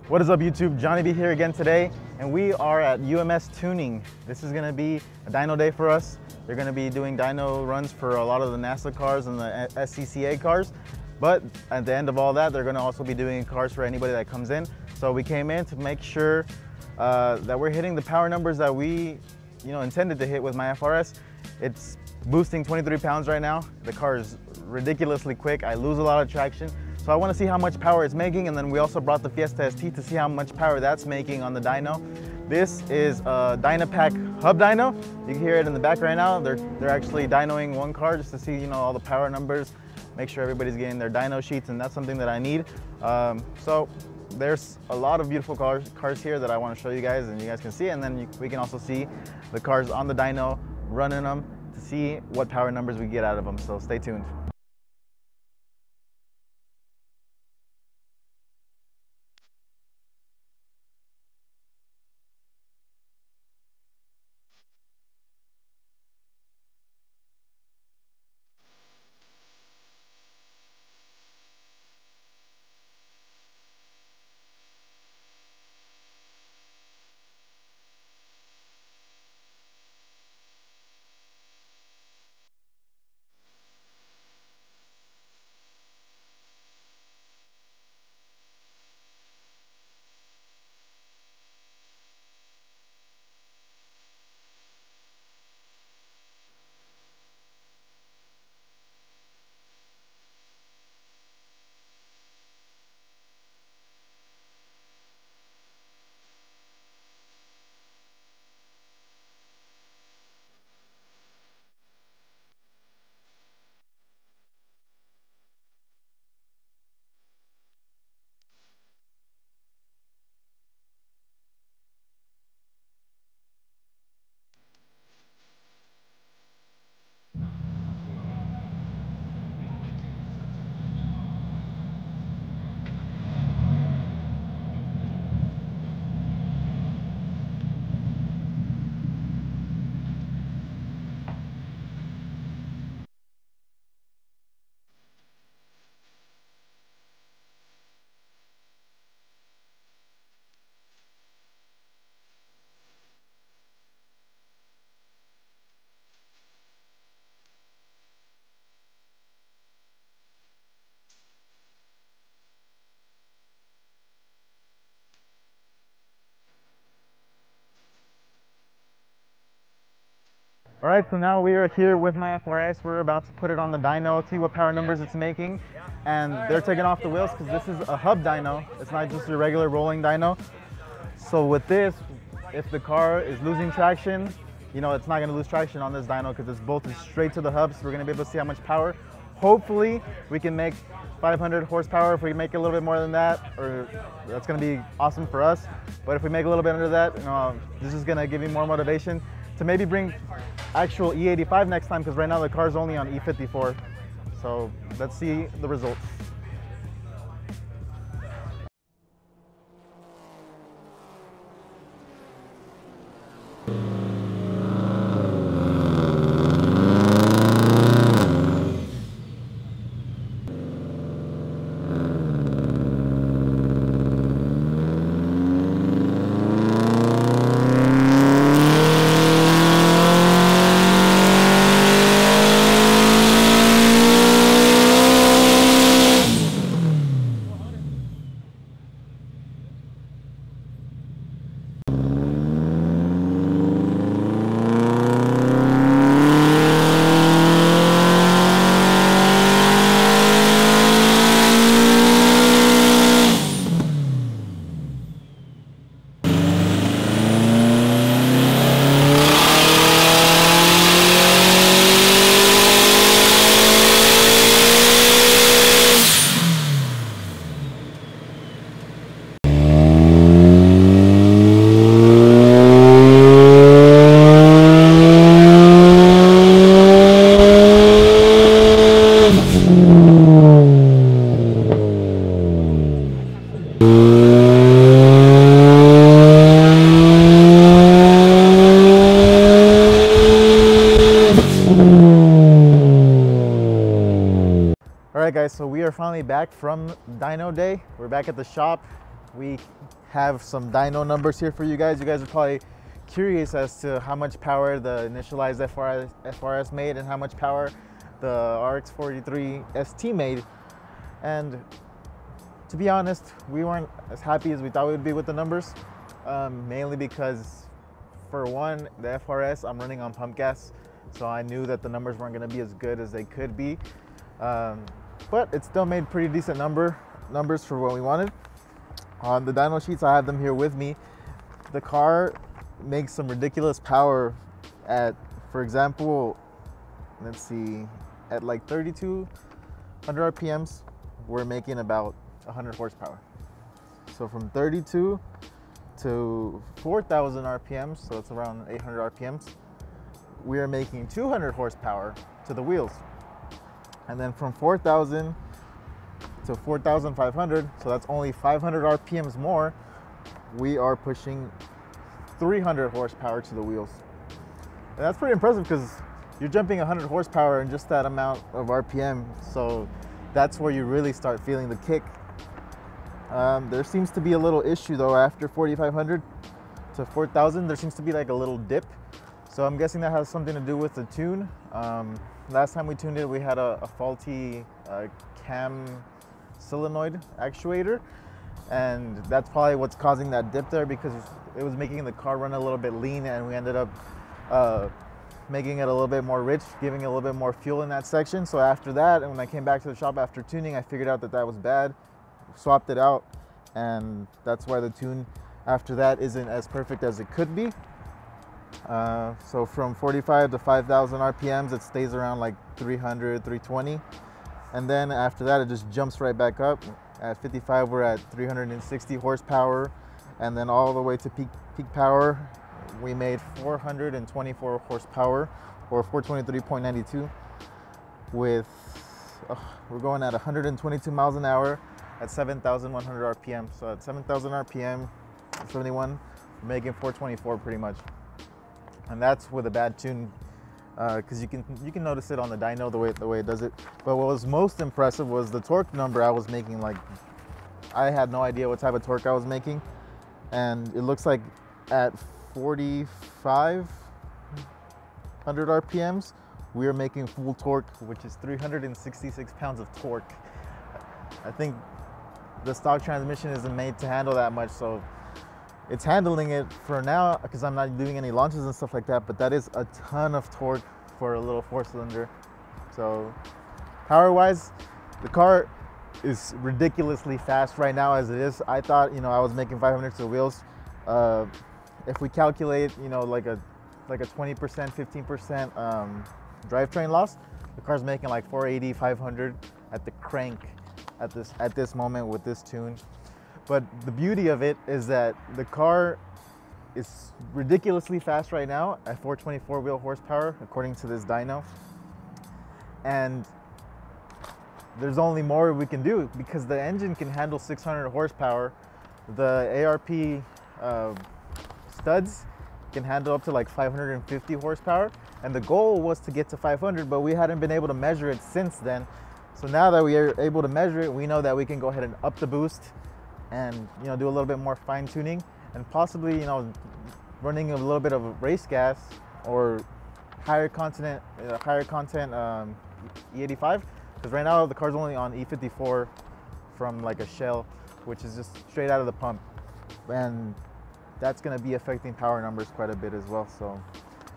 What is up YouTube, Johnny B here again today, and we are at UMS Tuning. This is gonna be a dyno day for us. They're gonna be doing dyno runs for a lot of the NASA cars and the SCCA cars, but at the end of all that, they're gonna also be doing cars for anybody that comes in. So we came in to make sure that we're hitting the power numbers that we intended to hit with my FRS. It's boosting 23 pounds right now. The car is ridiculously quick. I lose a lot of traction. So I want to see how much power it's making, and then we also brought the Fiesta ST to see how much power that's making on the dyno. This is a Dynapack hub dyno. You can hear it in the back right now. They're actually dynoing one car just to see all the power numbers, make sure everybody's getting their dyno sheets, and that's something that I need. So there's a lot of beautiful cars here that I want to show you guys, and you guys can see, and then we can also see the cars on the dyno, running them to see what power numbers we get out of them. So stay tuned. All right, so now we are here with my FRS. We're about to put it on the dyno, see what power numbers it's making. And they're taking off the wheels because this is a hub dyno. It's not just a regular rolling dyno. So with this, if the car is losing traction, it's not gonna lose traction on this dyno because it's bolted straight to the hub. So we're gonna be able to see how much power. Hopefully we can make 500 horsepower. If we make a little bit more than that, or that's gonna be awesome for us. But if we make a little bit under that, this is gonna give me more motivation to maybe bring actual E85 next time, because right now the car's only on E54. So let's see the results. are finally back from Dyno Day. We're back at the shop. We have some dyno numbers here for you guys. You guys are probably curious as to how much power the initialized FRS made and how much power the RX-43 ST made. And to be honest, we weren't as happy as we thought we would be with the numbers, mainly because, for one, the FRS, I'm running on pump gas, so I knew that the numbers weren't going to be as good as they could be. But it still made pretty decent numbers for what we wanted. On the dyno sheets, I have them here with me. The car makes some ridiculous power at, for example, let's see, at like 3,200 RPMs, we're making about 100 horsepower. So from 32 to 4,000 RPMs, so it's around 800 RPMs, we are making 200 horsepower to the wheels. And then from 4,000 to 4,500, so that's only 500 RPMs more, we are pushing 300 horsepower to the wheels. And that's pretty impressive because you're jumping 100 horsepower in just that amount of RPM, so that's where you really start feeling the kick. There seems to be a little issue though after 4,500 to 4,000. There seems to be like a little dip, so I'm guessing that has something to do with the tune. Last time we tuned it, we had a faulty cam solenoid actuator, and that's probably what's causing that dip there, because it was making the car run a little bit lean, and we ended up making it a little bit more rich, giving it a little bit more fuel in that section. So after that, and when I came back to the shop after tuning, I figured out that that was bad, swapped it out, and that's why the tune after that isn't as perfect as it could be. So from 45 to 5,000 RPMs, it stays around like 300, 320. And then after that, it just jumps right back up. At 55, we're at 360 horsepower. And then all the way to peak power, we made 424 horsepower, or 423.92, with, we're going at 122 miles an hour at 7,100 RPM. So at 7,000 RPM, 71, we're making 424 pretty much. And that's with a bad tune, because you can notice it on the dyno the way it does it. But what was most impressive was the torque number I was making. Like, I had no idea what type of torque I was making, and it looks like at 4,500 RPMs, we are making full torque, which is 366 pounds of torque. I think the stock transmission isn't made to handle that much, so it's handling it for now because I'm not doing any launches and stuff like that, but that is a ton of torque for a little 4-cylinder. So power-wise, the car is ridiculously fast right now as it is. I thought, I was making 500 to the wheels. If we calculate, like a 20%, 15% drivetrain loss, the car's making like 480, 500 at the crank at this moment with this tune. But the beauty of it is that the car is ridiculously fast right now at 424 wheel horsepower, according to this dyno. And there's only more we can do because the engine can handle 600 horsepower. The ARP studs can handle up to like 550 horsepower. And the goal was to get to 500, but we hadn't been able to measure it since then. So now that we are able to measure it, we know that we can go ahead and up the boost and do a little bit more fine tuning, and possibly running a little bit of race gas or higher content E85, because right now the car's only on E54 from like a shell, which is just straight out of the pump, and that's going to be affecting power numbers quite a bit as well. So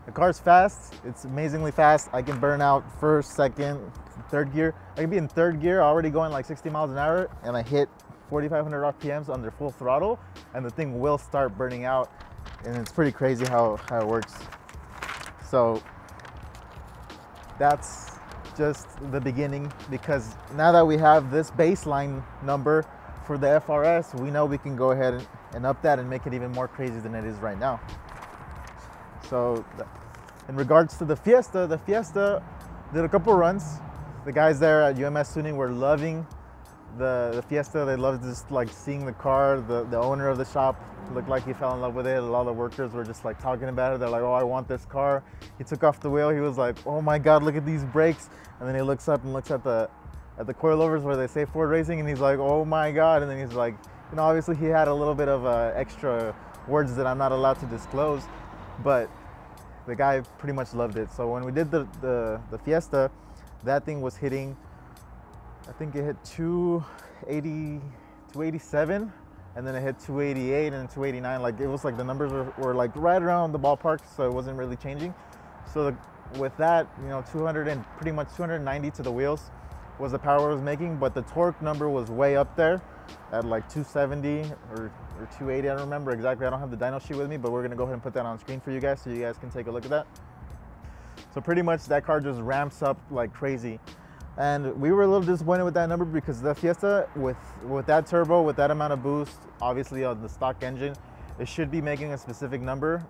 the car's fast, it's amazingly fast. I can burn out first, second, third gear. I can be in third gear already going like 60 miles an hour, and I hit 4,500 RPMs under full throttle, and the thing will start burning out, and it's pretty crazy how it works. So that's just the beginning, because now that we have this baseline number for the FRS, we know we can go ahead and up that and make it even more crazy than it is right now. So in regards to the Fiesta did a couple runs. The guys there at UMS Tuning were loving the Fiesta. They loved just like seeing the car. The owner of the shop looked like he fell in love with it. A lot of the workers were just like talking about it. They're like, oh, I want this car. He took off the wheel. He was like, oh my God, look at these brakes. And then he looks up and looks at the at the coilovers where they say Ford Racing, and he's like, oh my God. And then he's like, you know, obviously he had a little bit of extra words that I'm not allowed to disclose, but the guy pretty much loved it. So when we did the Fiesta, that thing was hitting, I think it hit 280, 287, and then it hit 288 and 289. Like, it was like the numbers were like right around the ballpark, so it wasn't really changing. So with that, you know, 200 and pretty much 290 to the wheels was the power it was making, but the torque number was way up there at like 270 or 280. I don't remember exactly. I don't have the dyno sheet with me, but we're gonna go ahead and put that on screen for you guys so you guys can take a look at that. So pretty much that car just ramps up like crazy. And we were a little disappointed with that number because the Fiesta, with that turbo, with that amount of boost, obviously on the stock engine, it should be making a specific number.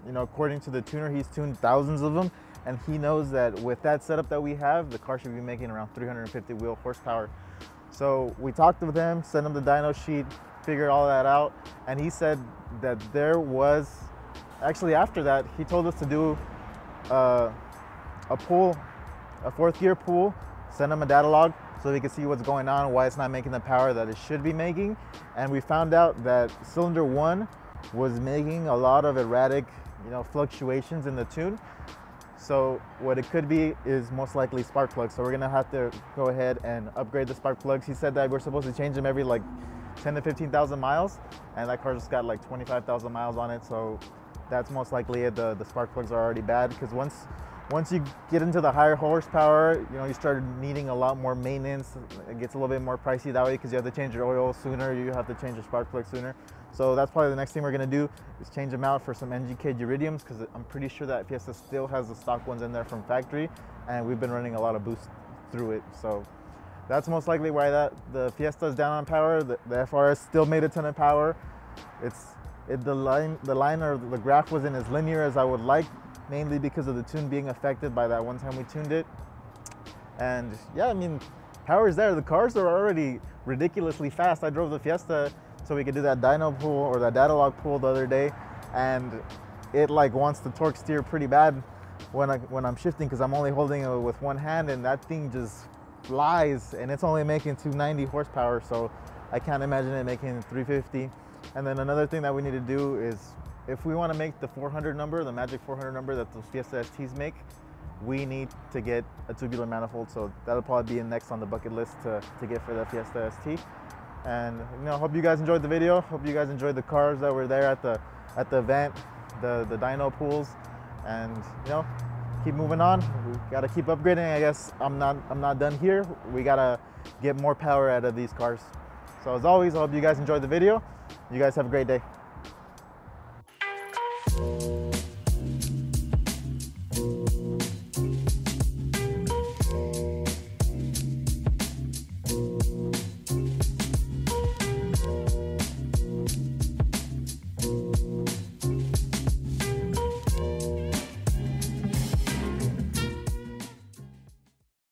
You know, according to the tuner, he's tuned thousands of them, and he knows that with that setup that we have, the car should be making around 350 wheel horsepower. So we talked with him, sent him the dyno sheet, figured all that out, and he said that there was, actually after that, he told us to do a pull, a fourth gear pull, send him a data log so we can see what's going on, why it's not making the power that it should be making. And we found out that cylinder 1 was making a lot of erratic, you know, fluctuations in the tune. So what it could be is most likely spark plugs. So we're gonna have to go ahead and upgrade the spark plugs. He said that we're supposed to change them every like 10 to 15,000 miles, and that car just got like 25,000 miles on it. So that's most likely it. The spark plugs are already bad, because once you get into the higher horsepower, you know, you start needing a lot more maintenance. It gets a little bit more pricey that way because you have to change your oil sooner, you have to change your spark plug sooner. So that's probably the next thing we're gonna do, is change them out for some NGK iridiums, because I'm pretty sure that Fiesta still has the stock ones in there from factory, and we've been running a lot of boost through it. So that's most likely why the Fiesta is down on power. The FRS still made a ton of power. The line or the graph wasn't as linear as I would like, mainly because of the tune being affected by that one time we tuned it. And yeah, I mean, power is there. The cars are already ridiculously fast. I drove the Fiesta so we could do that dyno pull or that data log pull the other day, and it like wants to torque steer pretty bad when I'm shifting, because I'm only holding it with one hand, and that thing just flies, and it's only making 290 horsepower, so I can't imagine it making 350. And then another thing that we need to do is, if we want to make the 400 number, the magic 400 number that those Fiesta STs make, we need to get a tubular manifold. So that'll probably be next on the bucket list to get for the Fiesta ST. And you know, hope you guys enjoyed the video. Hope you guys enjoyed the cars that were there at the event, the dyno pools, and you know, keep moving on. We gotta keep upgrading. I guess I'm not done here. We gotta get more power out of these cars. So as always, I hope you guys enjoyed the video. You guys have a great day.